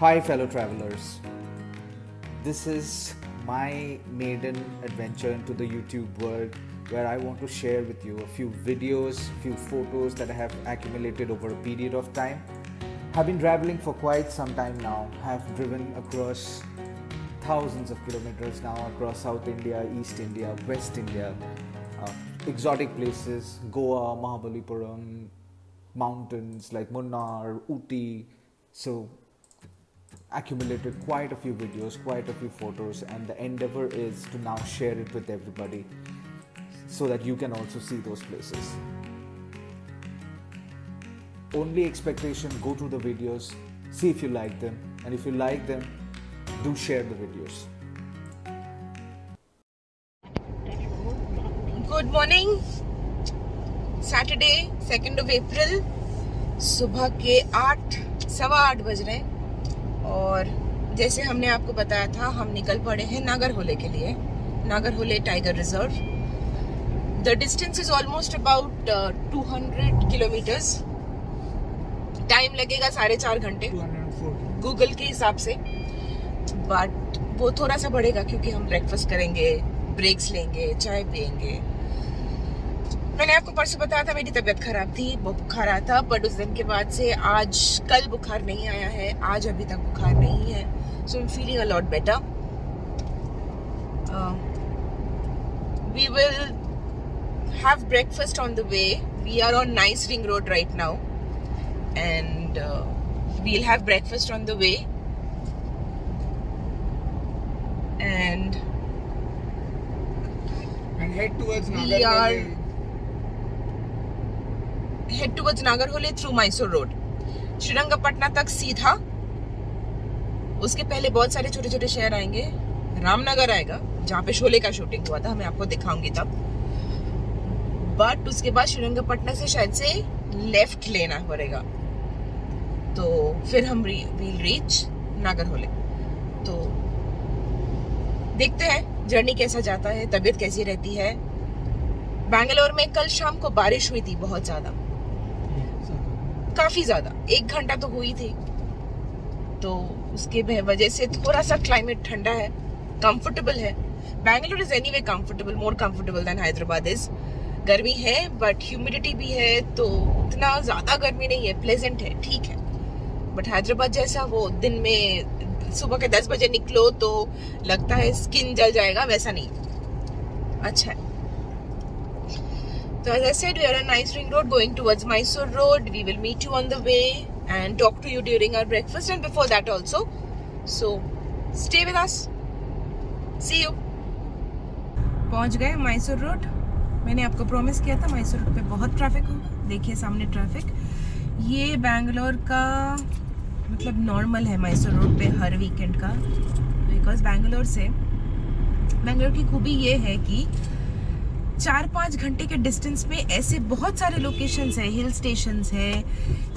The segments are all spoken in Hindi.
Hi, fellow travelers. This is my maiden adventure into the YouTube world where I want to share with you a few videos, few photos that I have accumulated over a period of time. I've been traveling for quite some time now. I've driven across thousands of kilometers now across South India, East India, West India, exotic places, Goa, Mahabalipuram, mountains like Munnar, Ooty. So accumulated quite a few videos, quite a few photos, and the endeavor is to now share it with everybody so that you can also see those places. Only expectation, go through the videos, see if you like them, and if you like them, do share the videos. Good morning Saturday 2 अप्रैल सुबह के 8:15 बज रहे हैं और जैसे हमने आपको बताया था हम निकल पड़े हैं नागरहोले के लिए. Nagarhole tiger reserve. The distance is almost about 200 kilometres. Time लगेगा 4.5 घंटे गूगल के हिसाब से, बट वो थोड़ा सा बढ़ेगा क्योंकि हम ब्रेकफास्ट करेंगे, ब्रेक्स लेंगे, चाय पियेंगे. मैंने आपको परसों बताया था मेरी तबीयत खराब थी, बुखार आया था, बट उस दिन के बाद से कल बुखार नहीं आया है. आज अभी तक बुखार नहीं है, so I am feeling a lot better. We will have breakfast on the way. We are on nice ring road right now and we'll have breakfast on the way and head towards Nagarhole through Mysore Road. Srirangapatna तक सीधा. उसके पहले बहुत सारे छोटे छोटे शहर आएंगे. रामनगर आएगा जहाँ पे शोले का शूटिंग हुआ था, मैं आपको दिखाऊंगी तब. बट उसके बाद श्रीरंगपटना से शायद से लेफ्ट लेना पड़ेगा, तो फिर हम we'll रीच नागरहोले. तो देखते हैं जर्नी कैसा जाता है, तबीयत कैसी रहती है. बैंगलोर में कल शाम को बारिश हुई थी, बहुत ज्यादा, काफी ज्यादा, 1 घंटा तो हुई थी. तो उसके वजह से थोड़ा सा क्लाइमेट ठंडा है, कंफर्टेबल है. Bangalore is anyway comfortable, more comfortable than Hyderabad is. गर्मी है बट ह्यूमिडिटी भी है, तो उतना ज्यादा गर्मी नहीं है, प्लेजेंट है, ठीक है. बट हैदराबाद जैसा वो दिन में सुबह के 10 बजे निकलो तो लगता है स्किन जल जाएगा, वैसा नहीं. अच्छा है. So as I said, we are on nice ring road going towards Mysore Road. We will meet you on the way and talk to you during our breakfast and before that also. So stay with us. See you. पहुंच गए मैसूर रोड. मैंने आपको प्रॉमिस किया था मैसूर रोड पे बहुत ट्रैफिक होगा. देखिए सामने ट्रैफिक. ये बैंगलोर का मतलब नॉर्मल है मैसूर रोड पे हर वीकेंड का, बिकॉज बैंगलोर की खूबी ये है कि 4-5 घंटे के डिस्टेंस में ऐसे बहुत सारे लोकेशंस हैं, हिल स्टेशंस है,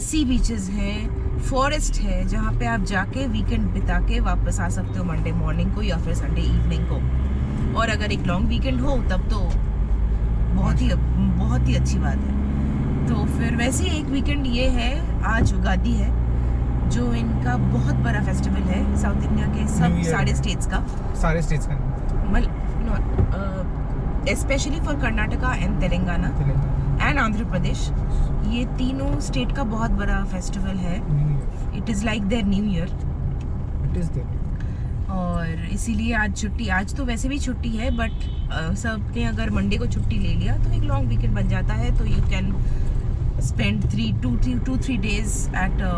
सी बीचेस हैं, फॉरेस्ट है, जहाँ पे आप जाके वीकेंड बिता के वापस आ सकते हो मंडे मॉर्निंग को या फिर संडे इवनिंग को. और अगर एक लॉन्ग वीकेंड हो तब तो बहुत ही अच्छी बात है. तो फिर वैसे एक वीकेंड ये है, आज उगादी है जो इनका बहुत बड़ा फेस्टिवल है साउथ इंडिया के सारे स्टेट्स का specially for Karnataka and Telangana and Andhra Pradesh. ये तीनों स्टेट का बहुत बड़ा फेस्टिवल है. It is like their new year. और इसीलिए आज छुट्टी, आज तो वैसे भी छुट्टी है, बट सबने अगर मंडे को छुट्टी ले लिया तो एक लॉन्ग वीकेंड बन जाता है. तो you can spend 2-3 days at a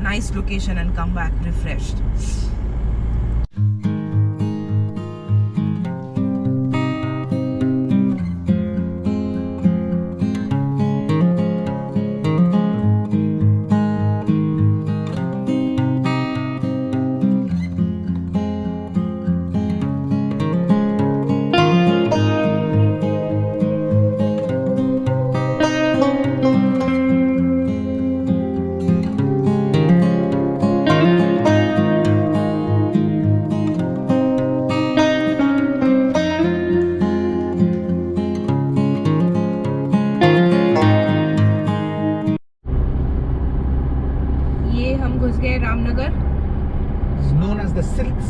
nice location and come back refreshed.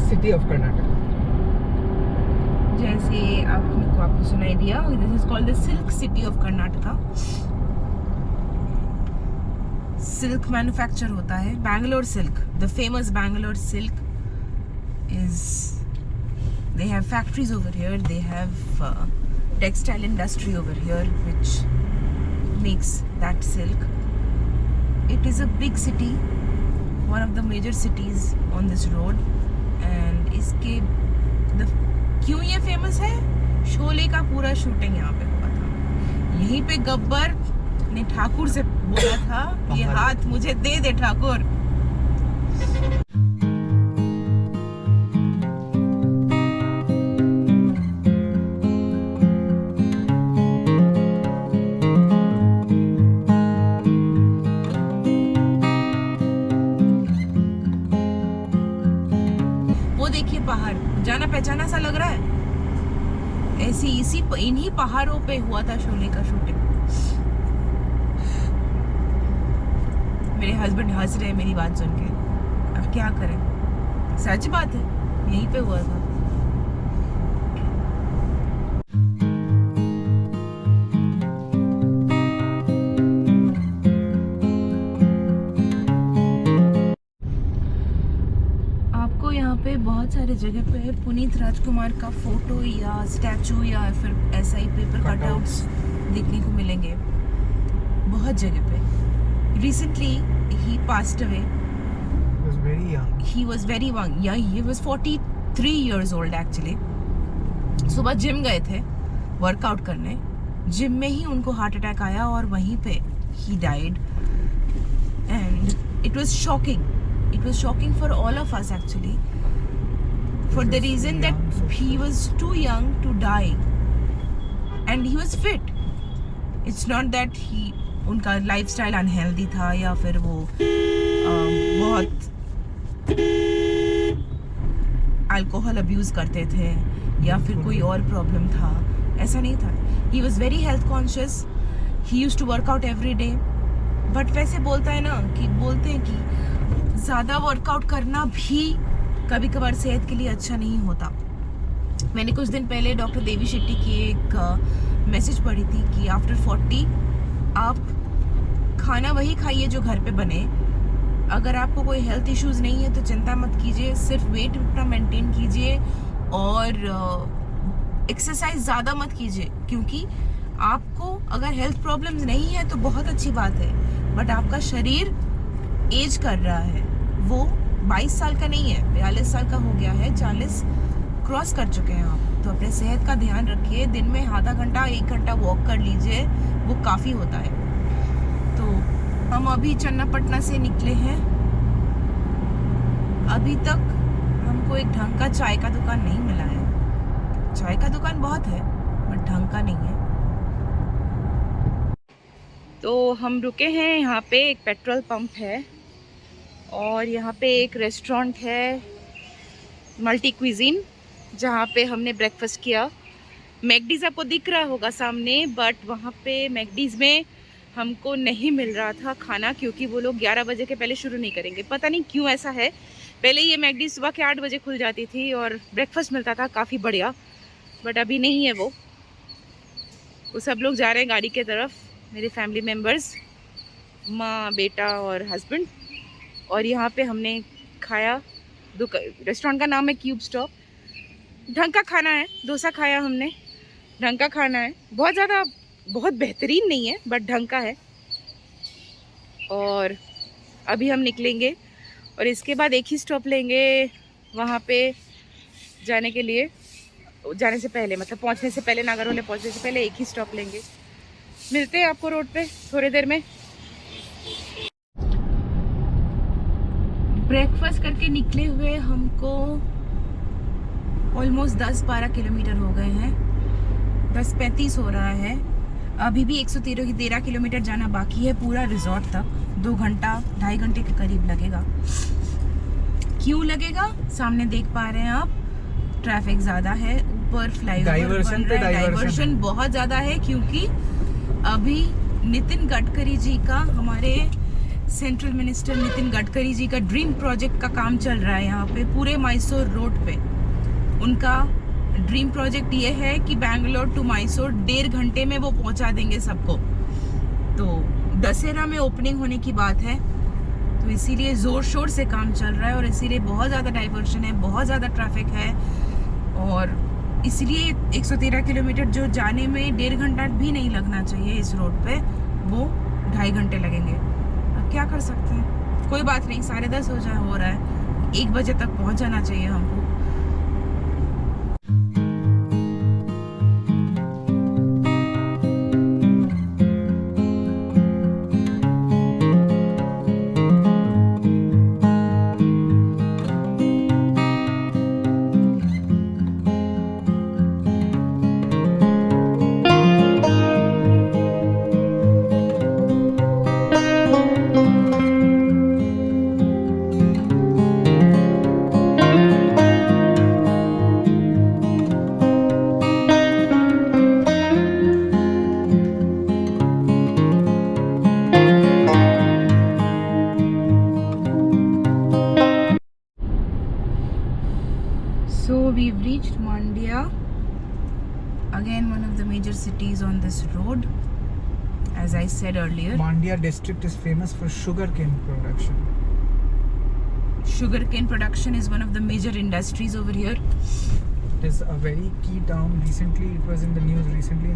City of Karnataka. जैसे आपको सुनाई दिया, this is called the silk city of Karnataka. Silk manufacture होता है, Bangalore silk, the famous Bangalore silk is, they have factories over here, they have textile industry over here which makes that silk. It is a big city, one of the major cities on this road, and इसके क्यों ये फेमस है? शोले का पूरा शूटिंग यहाँ पे हुआ था। यहीं पे गब्बर ने ठाकुर से बोला था, ये हाथ मुझे दे दे ठाकुर। पहाड़ जाना पहचाना सा लग रहा है, ऐसी इन्हीं पहाड़ों पे हुआ था शोले का शूटिंग। मेरे हस्बैंड हंस रहे मेरी बात सुन के, अब क्या करें, सच बात है, यहीं पे हुआ था। बहुत सारे जगह पे पुनीत राजकुमार का फोटो या स्टैचू या फिर ऐसा ही पेपर कटआउट्स देखने को मिलेंगे बहुत जगह पे। Recently he passed away, he was very young, yeah, he was 43 years old actually। सुबह जिम गए थे वर्कआउट करने, जिम में ही उनको हार्ट अटैक आया और वहीं पे he died and it was shocking for all of us actually, for the reason that he was too young to die and he was fit. It's not that उनका लाइफस्टाइल अनहेल्दी था या फिर वो बहुत अल्कोहल अब्यूज करते थे या फिर कोई और प्रॉब्लम था, ऐसा नहीं था। He was very health conscious, he used to work out every day. But वैसे बोलते हैं कि ज़्यादा वर्कआउट करना भी कभी कभार सेहत के लिए अच्छा नहीं होता। मैंने कुछ दिन पहले डॉक्टर देवी शेट्टी की एक मैसेज पढ़ी थी कि आफ्टर 40 आप खाना वही खाइए जो घर पे बने। अगर आपको कोई हेल्थ इश्यूज नहीं है तो चिंता मत कीजिए, सिर्फ वेट अपना मेंटेन कीजिए और एक्सरसाइज ज़्यादा मत कीजिए, क्योंकि आपको अगर हेल्थ प्रॉब्लम्स नहीं है तो बहुत अच्छी बात है, बट आपका शरीर एज कर रहा है, वो 22 साल का नहीं है, 42 साल का हो गया है, 40 क्रॉस कर चुके हैं आप। तो अपने सेहत का ध्यान रखिए, दिन में आधा घंटा 1 घंटा वॉक कर लीजिए, वो काफ़ी होता है। तो हम अभी चन्नापटना से निकले हैं, अभी तक हमको एक ढंग का चाय का दुकान नहीं मिला है। चाय का दुकान बहुत है बट ढंग का नहीं है। तो हम रुके हैं यहाँ पे, एक पेट्रोल पंप है और यहाँ पे एक रेस्टोरेंट है मल्टी क्विजीन, जहाँ पे हमने ब्रेकफास्ट किया। मैकडीज आपको दिख रहा होगा सामने, बट वहाँ पे मैकडीज में हमको नहीं मिल रहा था खाना, क्योंकि वो लोग 11 बजे के पहले शुरू नहीं करेंगे। पता नहीं क्यों ऐसा है। पहले ये मैकडीज सुबह के 8 बजे खुल जाती थी और ब्रेकफास्ट मिलता था काफ़ी बढ़िया, बट अभी नहीं है वो सब लोग जा रहे हैं गाड़ी के तरफ, मेरे फैमिली मेम्बर्स, माँ, बेटा और हस्बैंड। और यहाँ पे हमने खाया, रेस्टोरेंट का नाम है क्यूब स्टॉप। ढंग का खाना है, डोसा खाया हमने, ढंग का खाना है, बहुत ज़्यादा बहुत बेहतरीन नहीं है बट ढंग का है। और अभी हम निकलेंगे और इसके बाद एक ही स्टॉप लेंगे वहाँ पे जाने के लिए, जाने से पहले मतलब पहुँचने से पहले, नागरहोले पहुँचने से पहले एक ही स्टॉप लेंगे। मिलते हैं आपको रोड पे थोड़ी देर में। ब्रेकफास्ट करके निकले हुए हमको ऑलमोस्ट 10-12 किलोमीटर हो गए हैं, 10:35 हो रहा है। अभी भी 113 किलोमीटर जाना बाकी है पूरा रिजॉर्ट तक। 2 घंटा 2.5 घंटे के करीब लगेगा। क्यों लगेगा? सामने देख पा रहे हैं आप, ट्रैफिक ज़्यादा है, ऊपर फ्लाईओवर बन रहा है, डाइवर्शन बहुत ज़्यादा है, क्योंकि अभी नितिन गडकरी जी का, हमारे सेंट्रल मिनिस्टर नितिन गडकरी जी का ड्रीम प्रोजेक्ट का काम चल रहा है यहाँ पे पूरे मैसूर रोड पे। उनका ड्रीम प्रोजेक्ट ये है कि बैंगलोर टू मैसूर 1.5 घंटे में वो पहुँचा देंगे सबको। तो दशहरा में ओपनिंग होने की बात है, तो इसीलिए ज़ोर शोर से काम चल रहा है और इसीलिए बहुत ज़्यादा डाइवर्शन है, बहुत ज़्यादा ट्रैफिक है। और इसलिए 113 किलोमीटर जो जाने में 1.5 घंटा भी नहीं लगना चाहिए इस रोड पे, वो 2.5 घंटे लगेंगे। अब क्या कर सकते हैं, कोई बात नहीं, 10:30 हो रहा है, 1 बजे तक पहुंच जाना चाहिए हमको। So we've reached Mandya, again one of the major cities on this road, as I said earlier. Mandya district is famous for sugarcane production. Sugarcane production is one of the major industries over here. It is a very key town. Recently, it was in the news recently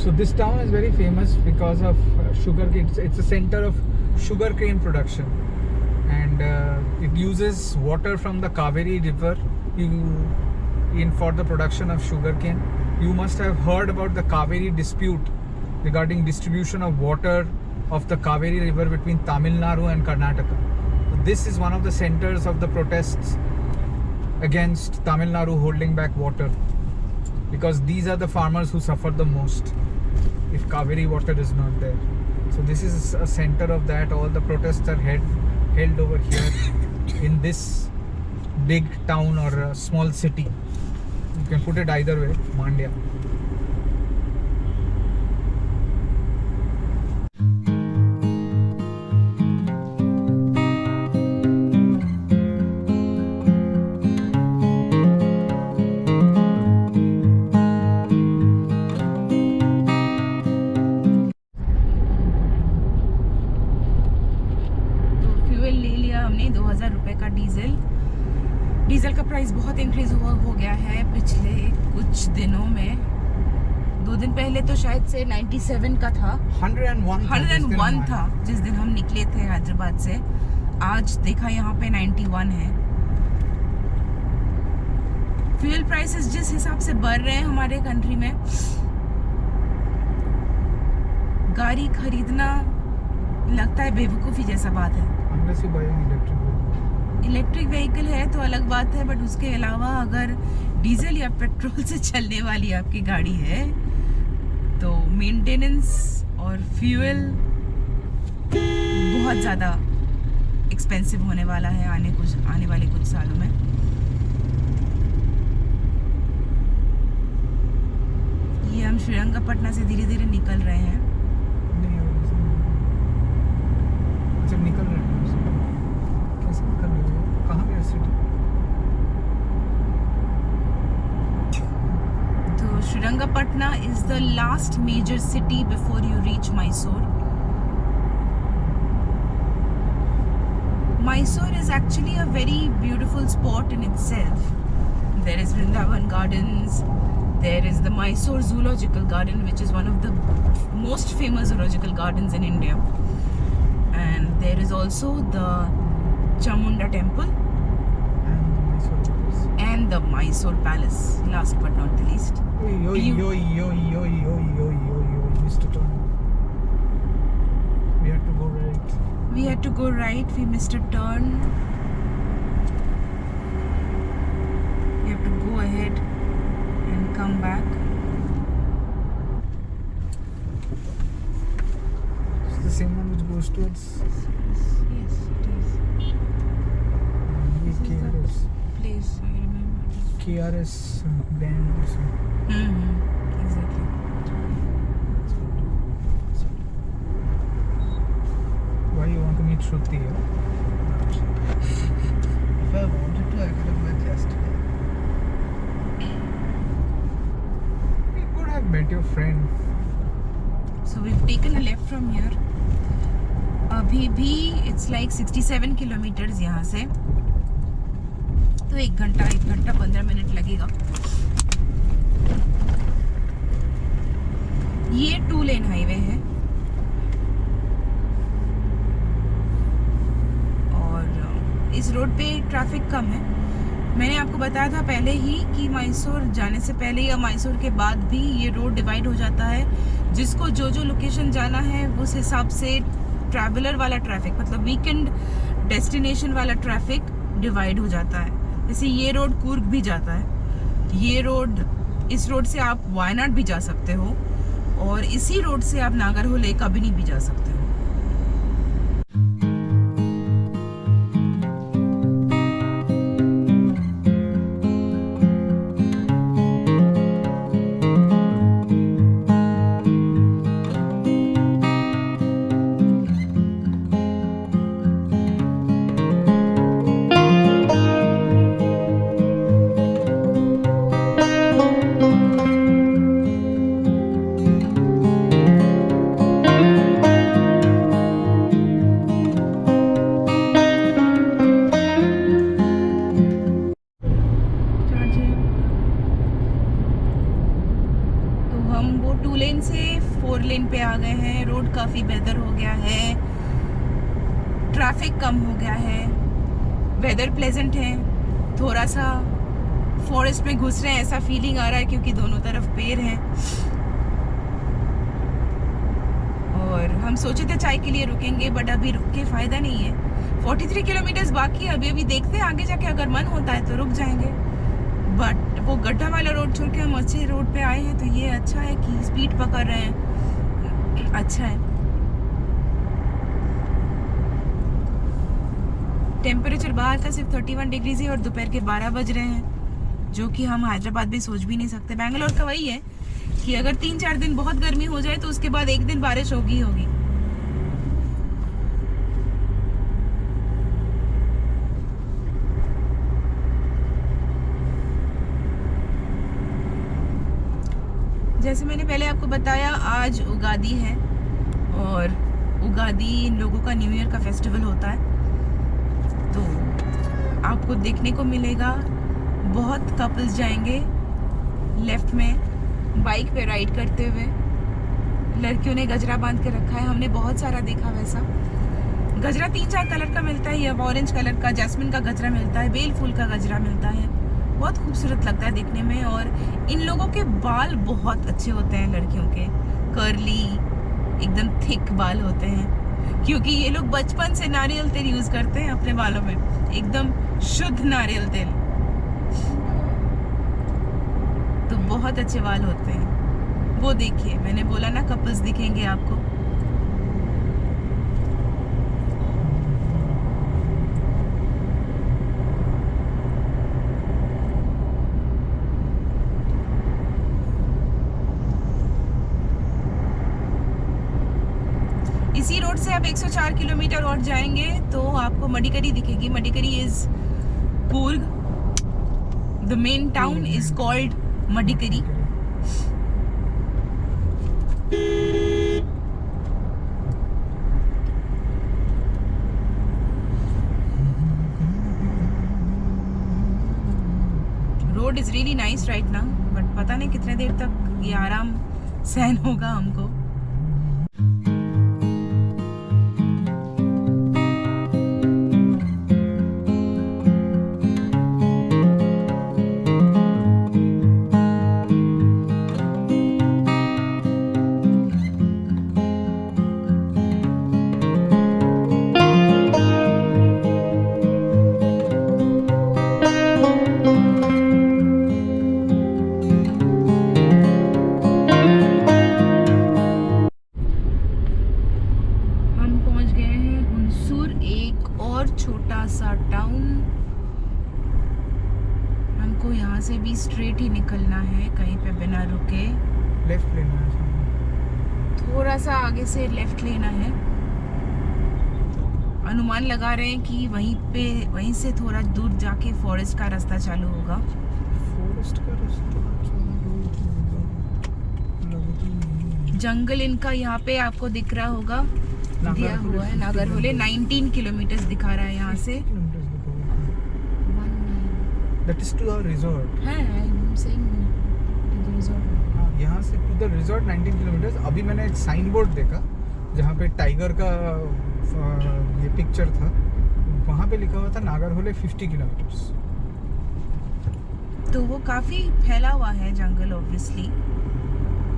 So this town is very famous because of sugarcane. It's a center of sugarcane production, and it uses water from the Kaveri river for the production of sugarcane. You must have heard about the Kaveri dispute regarding distribution of water of the Kaveri river between Tamil Nadu and Karnataka. So this is one of the centers of the protests against Tamil Nadu holding back water, because these are the farmers who suffer the most if Kaveri water is not there. So this is a center of that. All the protests are held over here in this big town or a small city. You can put it either way, Mandya. हमने 2000 रुपए का डीजल का प्राइस बहुत इंक्रीज हो गया है पिछले कुछ दिनों में। 2 दिन पहले तो शायद से 97 का था, 101 था जिस दिन हम निकले थे हैदराबाद से। आज देखा यहाँ पे 91 है। फ्यूल प्राइसेस जिस हिसाब से बढ़ रहे हैं हमारे कंट्री में, गाड़ी खरीदना लगता है बेवकूफ़ी जैसा बात है। इलेक्ट्रिक व्हीकल है तो अलग बात है, बट उसके अलावा अगर डीजल या पेट्रोल से चलने वाली आपकी गाड़ी है तो मेंटेनेंस और फ्यूल बहुत ज़्यादा एक्सपेंसिव होने वाला है आने वाले कुछ सालों में। ये हम श्रीरंगपटना से धीरे धीरे निकल रहे हैं। जब निकल रहे हैं कैसे निकल रहे हो, कहाँ गया सिटी? तो Srirangapatna is the last major city before you reach Mysore. Mysore is actually a very beautiful spot in itself. There is Vrindavan Gardens, there is the Mysore Zoological Garden, which is one of the most famous zoological gardens in India. And there is also the Chamunda Temple and the Mysore Palace, last but not the least. Mr. Turn. We had to go right. We had to go right. We missed a turn. We have to go ahead and come back. It's the same one which goes towards. Yes, it is. This is the place I remember. KRS band or something. Exactly. Shruti here. If I wanted to, I could have met yesterday. We could have met your friend. So we've taken a left from here. अभी भी it's like 67 किलोमीटर्स यहाँ से, तो 1 घंटा 15 मिनट लगेगा। ये 2 लेन हाईवे है और इस रोड पे ट्रैफिक कम है। मैंने आपको बताया था पहले ही कि मैसूर जाने से पहले या मैसूर के बाद भी ये रोड डिवाइड हो जाता है। जिसको जो जो लोकेशन जाना है उस हिसाब से ट्रैवलर वाला ट्रैफिक, मतलब वीकेंड डेस्टिनेशन वाला ट्रैफिक डिवाइड हो जाता है। जैसे ये रोड कूर्ग भी जाता है, ये रोड, इस रोड से आप वायनाड भी जा सकते हो और इसी रोड से आप नागरहोले कबिनी भी जा सकते हो। पे आ गए हैं। रोड काफी बेहतर हो गया है, ट्रैफिक कम हो गया है, वेदर प्लेजेंट है। थोड़ा सा फॉरेस्ट में घुस रहे हैं ऐसा फीलिंग आ रहा है क्योंकि दोनों तरफ पेड़ हैं। और हम सोचे थे चाय के लिए रुकेंगे बट अभी रुक के फायदा नहीं है। 43 किलोमीटर्स बाकी है, अभी देखते हैं आगे जाके अगर मन होता है तो रुक जाएंगे। बट वो गड्ढा वाला रोड छोड़ के हम अच्छे रोड पे आए हैं तो ये अच्छा है कि स्पीड पकड़ रहे हैं, अच्छा है। टेम्परेचर बाहर का सिर्फ 31 डिग्रीज है और दोपहर के 12 बज रहे हैं, जो कि हम हैदराबाद भी सोच भी नहीं सकते। बैंगलोर का वही है कि अगर 3-4 दिन बहुत गर्मी हो जाए तो उसके बाद एक दिन बारिश होगी। जैसे मैंने पहले आपको बताया आज उगादी है और उगादी इन लोगों का न्यू ईयर का फेस्टिवल होता है। तो आपको देखने को मिलेगा बहुत कपल्स जाएंगे लेफ्ट में बाइक पे राइड करते हुए। लड़कियों ने गजरा बांध के रखा है, हमने बहुत सारा देखा वैसा। गजरा 3-4 कलर का मिलता है, या ऑरेंज कलर का जैस्मिन का गजरा मिलता है, बेल फूल का गजरा मिलता है। बहुत खूबसूरत लगता है देखने में। और इन लोगों के बाल बहुत अच्छे होते हैं, लड़कियों के कर्ली एकदम थिक बाल होते हैं क्योंकि ये लोग बचपन से नारियल तेल यूज करते हैं अपने बालों में, एकदम शुद्ध नारियल तेल। तो बहुत अच्छे बाल होते हैं। वो देखिए, मैंने बोला ना कपल्स दिखेंगे आपको। इसी रोड से आप 104 किलोमीटर और जाएंगे तो आपको मडिकरी दिखेगी। Madikeri is Coorg, the main town is called Madikeri. Road is really nice right now, but पता नहीं कितने देर तक ये आराम सहन होगा हमको। हमको यहाँ से भी स्ट्रेट ही निकलना है, कहीं पे बिना रुके। लेफ्ट लेना है, थोड़ा सा आगे से लेफ्ट लेना है। अनुमान लगा रहे हैं कि वहीं से थोड़ा दूर जाके फॉरेस्ट का रास्ता चालू होगा। फॉरेस्ट का रास्ता जंगल इनका यहाँ पे आपको दिख रहा होगा, दिया हुआ है नागरहोले 19 किलोमीटर दिखा रहा है यहाँ से। That is to our resort. है, I'm saying to the resort. हाँ, यहाँ से टू द रिजॉर्ट 19 किलोमीटर्स। अभी मैंने एक साइन बोर्ड देखा जहाँ पे टाइगर का ये पिक्चर था, वहाँ पे लिखा हुआ था नागरहोले 50 किलोमीटर्स। तो वो काफी फैला हुआ है जंगल ऑब्वियसली।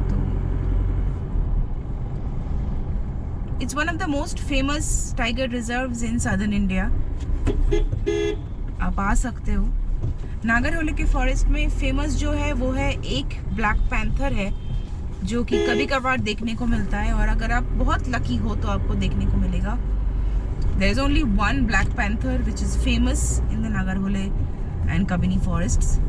तो it's one of the most famous tiger reserves in southern India. आप आ सकते हो। नागरहोले के फॉरेस्ट में फेमस जो है वो है एक ब्लैक पैंथर है, जो कि कभी कभार देखने को मिलता है, और अगर आप बहुत लकी हो तो आपको देखने को मिलेगा। There is only one black panther which is famous in the Nagarhole and Kabini forests.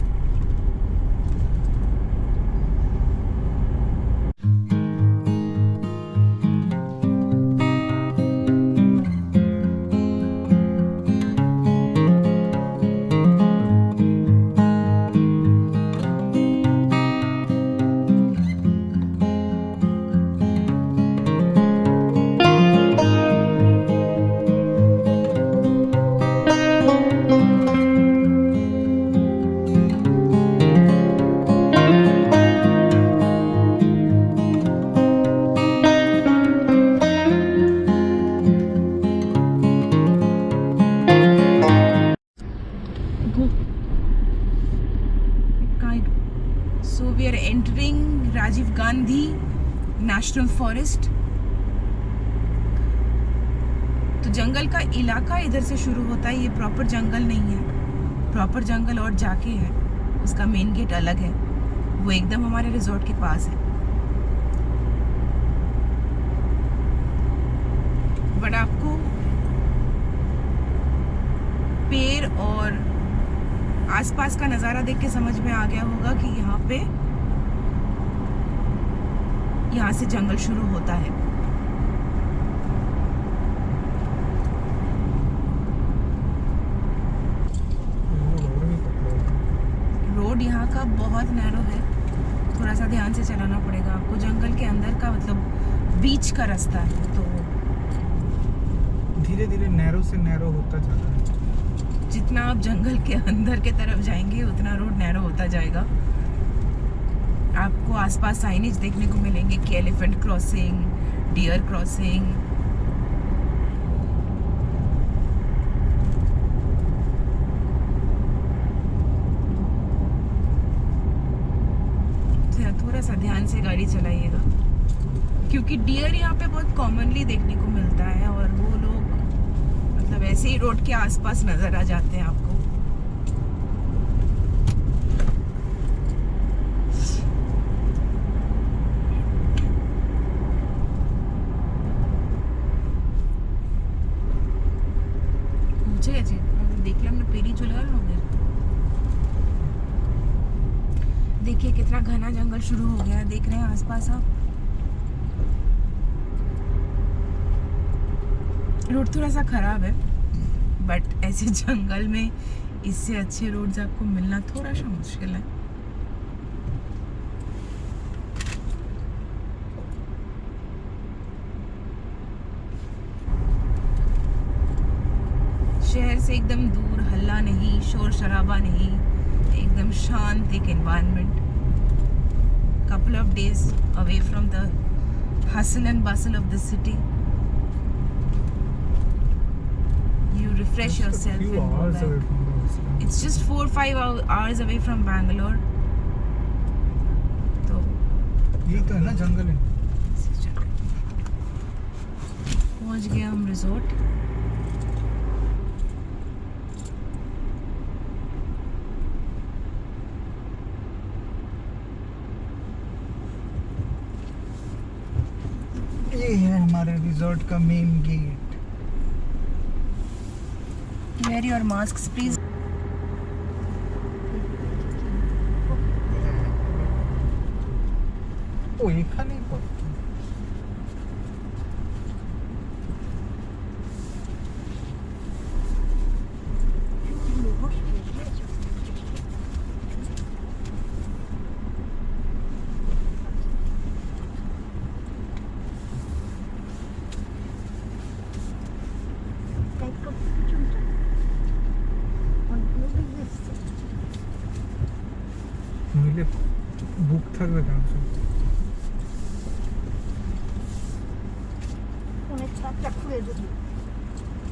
So we are entering Rajiv Gandhi National Forest। तो जंगल का इलाका इधर से शुरू होता है, ये प्रॉपर जंगल नहीं है। प्रॉपर जंगल और जाके है, उसका मेन गेट अलग है, वो एकदम हमारे रिजॉर्ट के पास है। बट आपको पेड़ और आसपास का नज़ारा देख के समझ में आ गया होगा कि यहाँ से जंगल शुरू होता है। रोड यहाँ का बहुत नैरो है, थोड़ा सा ध्यान से चलाना पड़ेगा आपको। जंगल के अंदर का मतलब बीच का रास्ता है, तो धीरे धीरे नैरो से नैरो होता जा रहा है। जितना आप जंगल के अंदर के तरफ जाएंगे उतना रोड नैरो होता जाएगा। आपको आसपास साइनेज देखने को मिलेंगे कि एलिफेंट क्रॉसिंग, डियर क्रॉसिंग। थोड़ा सा ध्यान से गाड़ी चलाइएगा, क्योंकि डियर यहाँ पे बहुत कॉमनली देखने को मिलता है, और वो लोग मतलब ऐसे ही रोड के आसपास नजर आ जाते हैं आपको। मुझे ऐसे देखलाम ना पेरी चला रहा हूँ। देखिए कितना घना जंगल शुरू हो गया है, देख रहे हैं आसपास आप। रोड थोड़ा सा खराब है, बट ऐसे जंगल में इससे अच्छे रोड्स आपको मिलना थोड़ा सा मुश्किल है। शहर से एकदम दूर, हल्ला नहीं, शोर शराबा नहीं, एकदम शांत एक environment. couple of days away from the hustle and bustle of the city. You refresh yourself and go back. It's just 4-5 hours away from Bangalore. तो यही तो है ना जंगल है। पहुंच गए हम रिजॉर्ट। ये है हमारे रिजॉर्ट का main gate. Wear your masks, please. ओ এখানেই পড়তো। নইলে বুক থাকবে কেন সব? ফোনের চার্জটা খুলে দিই